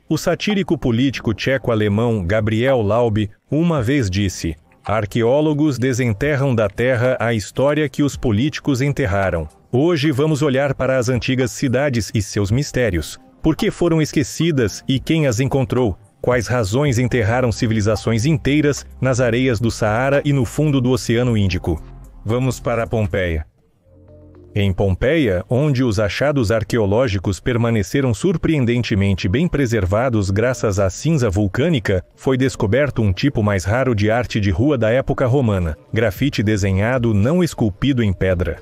O satírico político tcheco-alemão Gabriel Laub uma vez disse: arqueólogos desenterram da terra a história que os políticos enterraram. Hoje vamos olhar para as antigas cidades e seus mistérios. Por que foram esquecidas e quem as encontrou? Quais razões enterraram civilizações inteiras nas areias do Saara e no fundo do Oceano Índico? Vamos para Pompeia. Em Pompeia, onde os achados arqueológicos permaneceram surpreendentemente bem preservados graças à cinza vulcânica, foi descoberto um tipo mais raro de arte de rua da época romana, grafite desenhado não esculpido em pedra.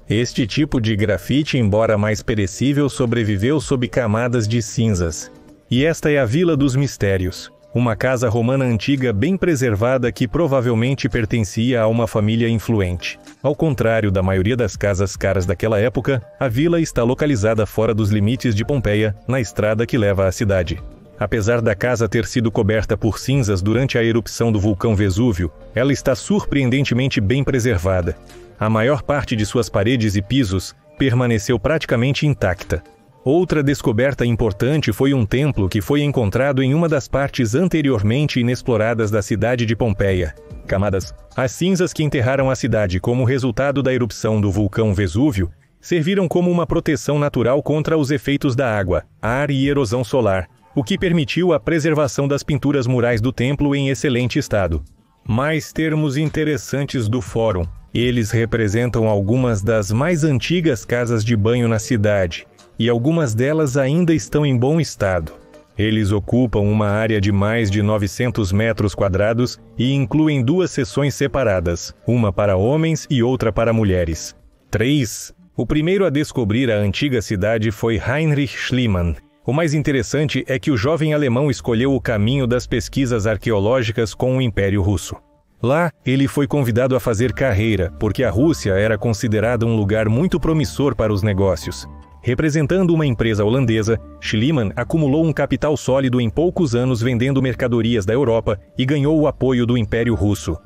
Este tipo de grafite, embora mais perecível, sobreviveu sob camadas de cinzas. E esta é a Vila dos Mistérios, uma casa romana antiga bem preservada que provavelmente pertencia a uma família influente. Ao contrário da maioria das casas caras daquela época, a vila está localizada fora dos limites de Pompeia, na estrada que leva à cidade. Apesar da casa ter sido coberta por cinzas durante a erupção do vulcão Vesúvio, ela está surpreendentemente bem preservada. A maior parte de suas paredes e pisos permaneceu praticamente intacta. Outra descoberta importante foi um templo que foi encontrado em uma das partes anteriormente inexploradas da cidade de Pompeia. Camadas. As cinzas que enterraram a cidade como resultado da erupção do vulcão Vesúvio serviram como uma proteção natural contra os efeitos da água, ar e erosão solar, o que permitiu a preservação das pinturas murais do templo em excelente estado. Mais termos interessantes do fórum. Eles representam algumas das mais antigas casas de banho na cidade, e algumas delas ainda estão em bom estado. Eles ocupam uma área de mais de 900 metros quadrados e incluem duas seções separadas, uma para homens e outra para mulheres. 3. O primeiro a descobrir a antiga cidade foi Heinrich Schliemann. O mais interessante é que o jovem alemão escolheu o caminho das pesquisas arqueológicas com o Império Russo. Lá, ele foi convidado a fazer carreira, porque a Rússia era considerada um lugar muito promissor para os negócios. Representando uma empresa holandesa, Schliemann acumulou um capital sólido em poucos anos vendendo mercadorias da Europa e ganhou o apoio do Império Russo.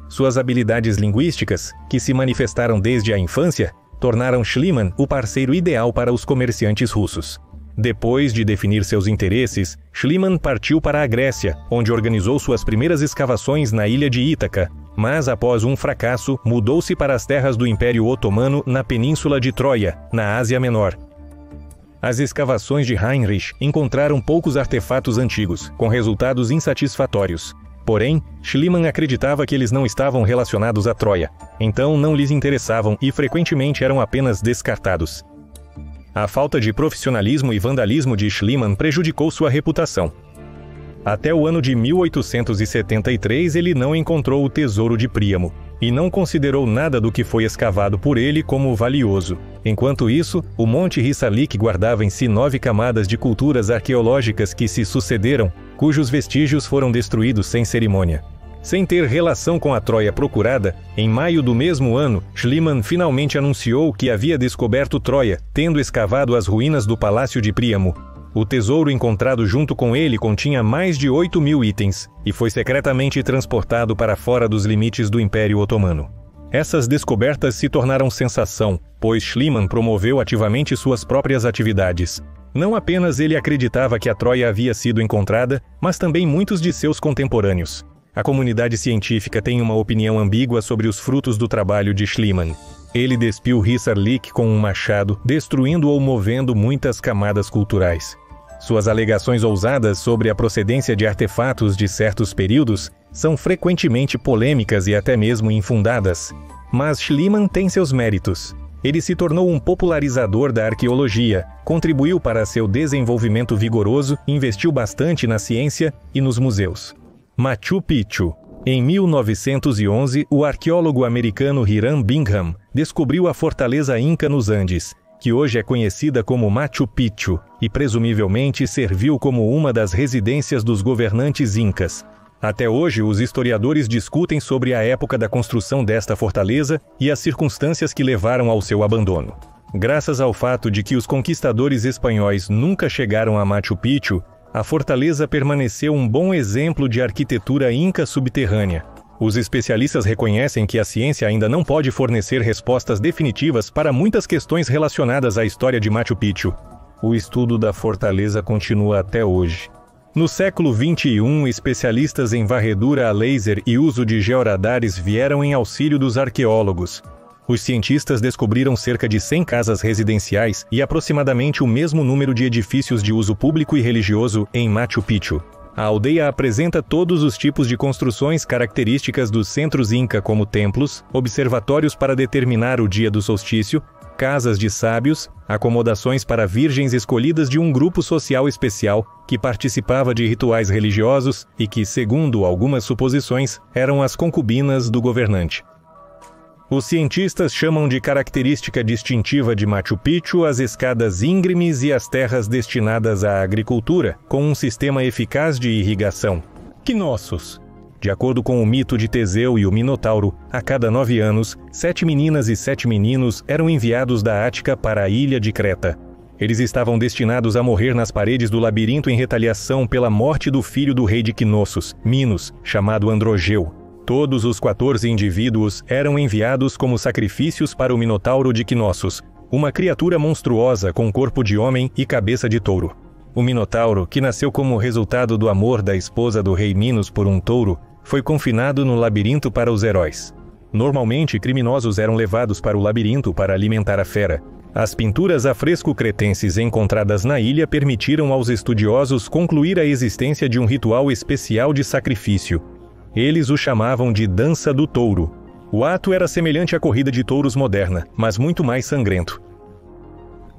Suas habilidades linguísticas, que se manifestaram desde a infância, tornaram Schliemann o parceiro ideal para os comerciantes russos. Depois de definir seus interesses, Schliemann partiu para a Grécia, onde organizou suas primeiras escavações na ilha de Ítaca, mas após um fracasso, mudou-se para as terras do Império Otomano na península de Troia, na Ásia Menor. As escavações de Heinrich encontraram poucos artefatos antigos, com resultados insatisfatórios. Porém, Schliemann acreditava que eles não estavam relacionados a Troia, então não lhes interessavam e frequentemente eram apenas descartados. A falta de profissionalismo e vandalismo de Schliemann prejudicou sua reputação. Até o ano de 1873 ele não encontrou o tesouro de Príamo, e não considerou nada do que foi escavado por ele como valioso. Enquanto isso, o Monte Hisarlik guardava em si 9 camadas de culturas arqueológicas que se sucederam, cujos vestígios foram destruídos sem cerimônia. Sem ter relação com a Troia procurada, em maio do mesmo ano, Schliemann finalmente anunciou que havia descoberto Troia, tendo escavado as ruínas do Palácio de Príamo. O tesouro encontrado junto com ele continha mais de 8.000 itens, e foi secretamente transportado para fora dos limites do Império Otomano. Essas descobertas se tornaram sensação, pois Schliemann promoveu ativamente suas próprias atividades. Não apenas ele acreditava que a Troia havia sido encontrada, mas também muitos de seus contemporâneos. A comunidade científica tem uma opinião ambígua sobre os frutos do trabalho de Schliemann. Ele despiu Hisarlik com um machado, destruindo ou movendo muitas camadas culturais. Suas alegações ousadas sobre a procedência de artefatos de certos períodos são frequentemente polêmicas e até mesmo infundadas. Mas Schliemann tem seus méritos. Ele se tornou um popularizador da arqueologia, contribuiu para seu desenvolvimento vigoroso, investiu bastante na ciência e nos museus. Machu Picchu. Em 1911, o arqueólogo americano Hiram Bingham descobriu a fortaleza Inca nos Andes, que hoje é conhecida como Machu Picchu, e presumivelmente serviu como uma das residências dos governantes incas. Até hoje, os historiadores discutem sobre a época da construção desta fortaleza e as circunstâncias que levaram ao seu abandono. Graças ao fato de que os conquistadores espanhóis nunca chegaram a Machu Picchu, a fortaleza permaneceu um bom exemplo de arquitetura inca subterrânea. Os especialistas reconhecem que a ciência ainda não pode fornecer respostas definitivas para muitas questões relacionadas à história de Machu Picchu. O estudo da fortaleza continua até hoje. No século XXI, especialistas em varredura a laser e uso de georadares vieram em auxílio dos arqueólogos. Os cientistas descobriram cerca de 100 casas residenciais e aproximadamente o mesmo número de edifícios de uso público e religioso em Machu Picchu. A aldeia apresenta todos os tipos de construções características dos centros Inca, como templos, observatórios para determinar o dia do solstício, casas de sábios, acomodações para virgens escolhidas de um grupo social especial que participava de rituais religiosos e que, segundo algumas suposições, eram as concubinas do governante. Os cientistas chamam de característica distintiva de Machu Picchu as escadas íngremes e as terras destinadas à agricultura, com um sistema eficaz de irrigação. Knossos. De acordo com o mito de Teseu e o Minotauro, a cada 9 anos, 7 meninas e 7 meninos eram enviados da Ática para a ilha de Creta. Eles estavam destinados a morrer nas paredes do labirinto em retaliação pela morte do filho do rei de Knossos, Minos, chamado Androgeu. Todos os 14 indivíduos eram enviados como sacrifícios para o Minotauro de Knossos, uma criatura monstruosa com corpo de homem e cabeça de touro. O Minotauro, que nasceu como resultado do amor da esposa do rei Minos por um touro, foi confinado no labirinto para os heróis. Normalmente, criminosos eram levados para o labirinto para alimentar a fera. As pinturas a fresco cretenses encontradas na ilha permitiram aos estudiosos concluir a existência de um ritual especial de sacrifício. Eles o chamavam de Dança do Touro. O ato era semelhante à corrida de touros moderna, mas muito mais sangrento.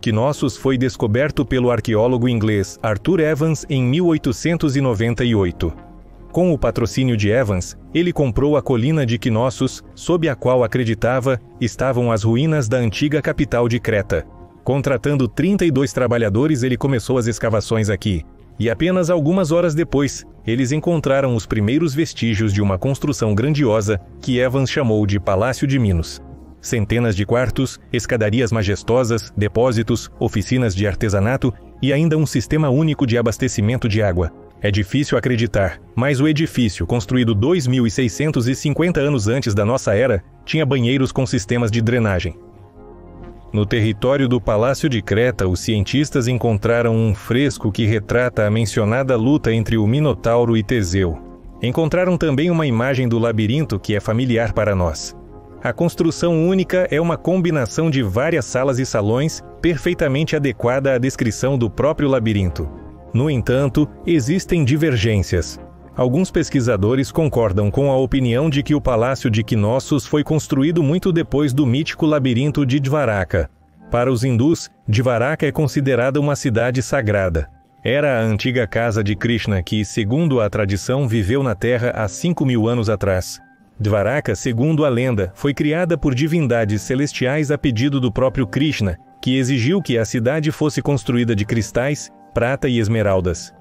Knossos foi descoberto pelo arqueólogo inglês Arthur Evans em 1898. Com o patrocínio de Evans, ele comprou a colina de Knossos, sob a qual acreditava estavam as ruínas da antiga capital de Creta. Contratando 32 trabalhadores, ele começou as escavações aqui. E apenas algumas horas depois, eles encontraram os primeiros vestígios de uma construção grandiosa que Evans chamou de Palácio de Minos. Centenas de quartos, escadarias majestosas, depósitos, oficinas de artesanato e ainda um sistema único de abastecimento de água. É difícil acreditar, mas o edifício, construído 2.650 anos antes da nossa era, tinha banheiros com sistemas de drenagem. No território do Palácio de Creta, os cientistas encontraram um fresco que retrata a mencionada luta entre o Minotauro e Teseu. Encontraram também uma imagem do labirinto que é familiar para nós. A construção única é uma combinação de várias salas e salões, perfeitamente adequada à descrição do próprio labirinto. No entanto, existem divergências. Alguns pesquisadores concordam com a opinião de que o Palácio de Knossos foi construído muito depois do mítico labirinto de Dvaraka. Para os hindus, Dvaraka é considerada uma cidade sagrada. Era a antiga casa de Krishna que, segundo a tradição, viveu na Terra há 5.000 anos atrás. Dvaraka, segundo a lenda, foi criada por divindades celestiais a pedido do próprio Krishna, que exigiu que a cidade fosse construída de cristais, prata e esmeraldas.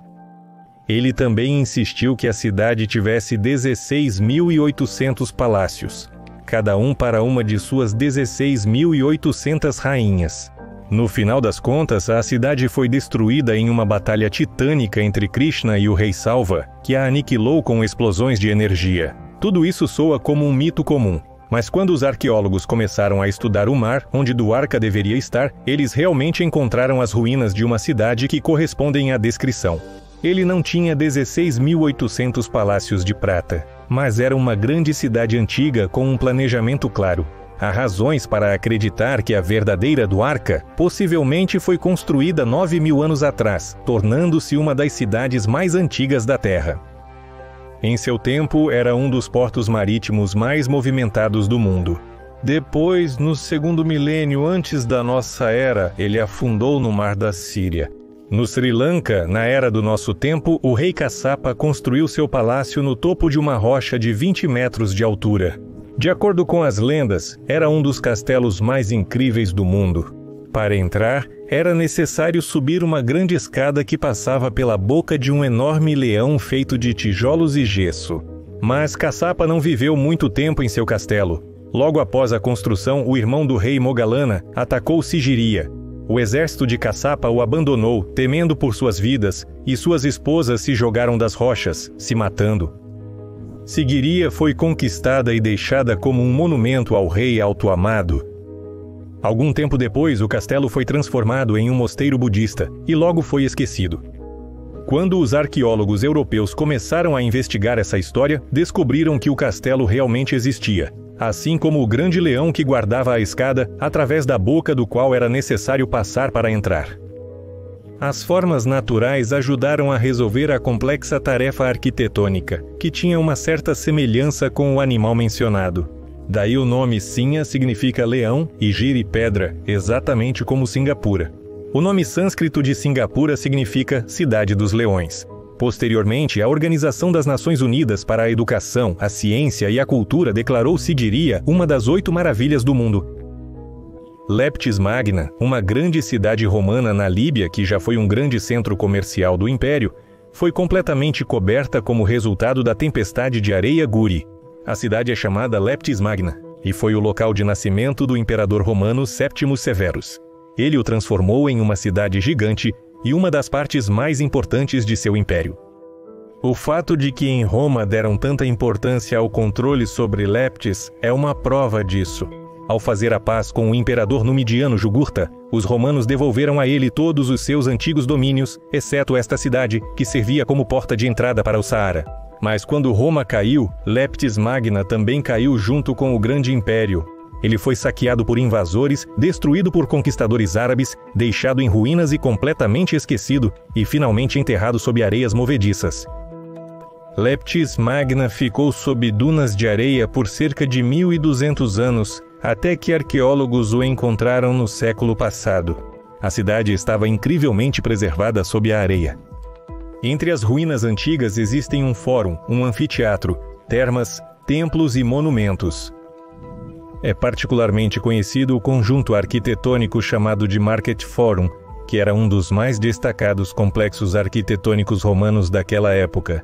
Ele também insistiu que a cidade tivesse 16.800 palácios, cada um para uma de suas 16.800 rainhas. No final das contas, a cidade foi destruída em uma batalha titânica entre Krishna e o rei Salva, que a aniquilou com explosões de energia. Tudo isso soa como um mito comum, mas quando os arqueólogos começaram a estudar o mar, onde Dwarka deveria estar, eles realmente encontraram as ruínas de uma cidade que correspondem à descrição. Ele não tinha 16.800 palácios de prata, mas era uma grande cidade antiga com um planejamento claro. Há razões para acreditar que a verdadeira Dwarka possivelmente foi construída 9.000 anos atrás, tornando-se uma das cidades mais antigas da Terra. Em seu tempo, era um dos portos marítimos mais movimentados do mundo. Depois, no segundo milênio antes da nossa era, ele afundou no mar da Síria. No Sri Lanka, na era do nosso tempo, o rei Kassapa construiu seu palácio no topo de uma rocha de 20 metros de altura. De acordo com as lendas, era um dos castelos mais incríveis do mundo. Para entrar, era necessário subir uma grande escada que passava pela boca de um enorme leão feito de tijolos e gesso. Mas Kassapa não viveu muito tempo em seu castelo. Logo após a construção, o irmão do rei Mogalana atacou Sigiria. O exército de Kassapa o abandonou, temendo por suas vidas, e suas esposas se jogaram das rochas, se matando. Sigiria foi conquistada e deixada como um monumento ao rei autoamado. Algum tempo depois, o castelo foi transformado em um mosteiro budista e logo foi esquecido. Quando os arqueólogos europeus começaram a investigar essa história, descobriram que o castelo realmente existia, assim como o grande leão que guardava a escada, através da boca do qual era necessário passar para entrar. As formas naturais ajudaram a resolver a complexa tarefa arquitetônica, que tinha uma certa semelhança com o animal mencionado. Daí o nome Sinha significa leão e Giri pedra, exatamente como Singapura. O nome sânscrito de Singapura significa Cidade dos Leões. Posteriormente, a Organização das Nações Unidas para a Educação, a Ciência e a Cultura declarou Sigiriya uma das 8 maravilhas do mundo. Leptis Magna, uma grande cidade romana na Líbia que já foi um grande centro comercial do Império, foi completamente coberta como resultado da tempestade de areia Guri. A cidade é chamada Leptis Magna e foi o local de nascimento do imperador romano Séptimo Severus. Ele o transformou em uma cidade gigante e uma das partes mais importantes de seu império. O fato de que em Roma deram tanta importância ao controle sobre Leptis é uma prova disso. Ao fazer a paz com o imperador numidiano Jugurta, os romanos devolveram a ele todos os seus antigos domínios, exceto esta cidade, que servia como porta de entrada para o Saara. Mas quando Roma caiu, Leptis Magna também caiu junto com o grande império. Ele foi saqueado por invasores, destruído por conquistadores árabes, deixado em ruínas e completamente esquecido, e finalmente enterrado sob areias movediças. Leptis Magna ficou sob dunas de areia por cerca de 1.200 anos, até que arqueólogos o encontraram no século passado. A cidade estava incrivelmente preservada sob a areia. Entre as ruínas antigas existem um fórum, um anfiteatro, termas, templos e monumentos. É particularmente conhecido o conjunto arquitetônico chamado de Market Forum, que era um dos mais destacados complexos arquitetônicos romanos daquela época.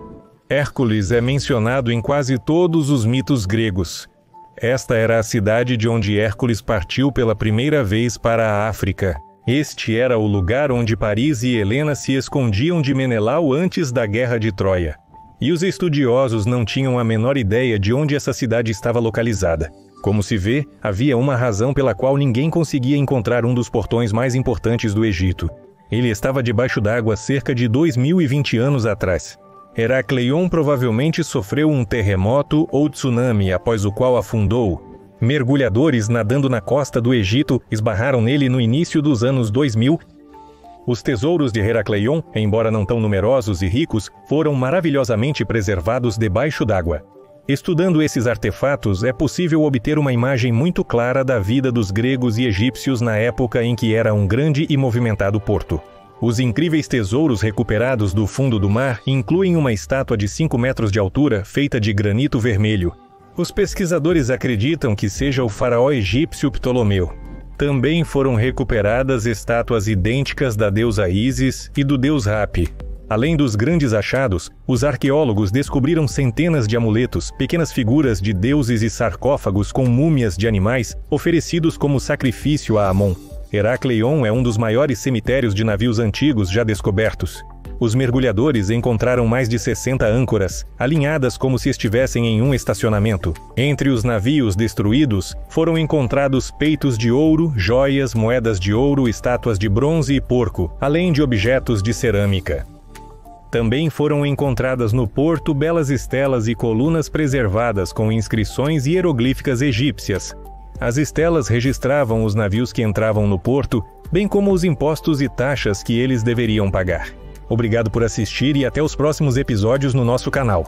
Hércules é mencionado em quase todos os mitos gregos. Esta era a cidade de onde Hércules partiu pela primeira vez para a África. Este era o lugar onde Paris e Helena se escondiam de Menelau antes da Guerra de Troia. E os estudiosos não tinham a menor ideia de onde essa cidade estava localizada. Como se vê, havia uma razão pela qual ninguém conseguia encontrar um dos portões mais importantes do Egito. Ele estava debaixo d'água cerca de 2020 anos atrás. Heracleion provavelmente sofreu um terremoto ou tsunami após o qual afundou. Mergulhadores nadando na costa do Egito esbarraram nele no início dos anos 2000. Os tesouros de Heracleion, embora não tão numerosos e ricos, foram maravilhosamente preservados debaixo d'água. Estudando esses artefatos, é possível obter uma imagem muito clara da vida dos gregos e egípcios na época em que era um grande e movimentado porto. Os incríveis tesouros recuperados do fundo do mar incluem uma estátua de 5 metros de altura feita de granito vermelho. Os pesquisadores acreditam que seja o faraó egípcio Ptolomeu. Também foram recuperadas estátuas idênticas da deusa Ísis e do deus Hapi. Além dos grandes achados, os arqueólogos descobriram centenas de amuletos, pequenas figuras de deuses e sarcófagos com múmias de animais oferecidos como sacrifício a Amon. Heracleion é um dos maiores cemitérios de navios antigos já descobertos. Os mergulhadores encontraram mais de 60 âncoras, alinhadas como se estivessem em um estacionamento. Entre os navios destruídos, foram encontrados peitos de ouro, joias, moedas de ouro, estátuas de bronze e porco, além de objetos de cerâmica. Também foram encontradas no porto belas estelas e colunas preservadas com inscrições hieroglíficas egípcias. As estelas registravam os navios que entravam no porto, bem como os impostos e taxas que eles deveriam pagar. Obrigado por assistir e até os próximos episódios no nosso canal.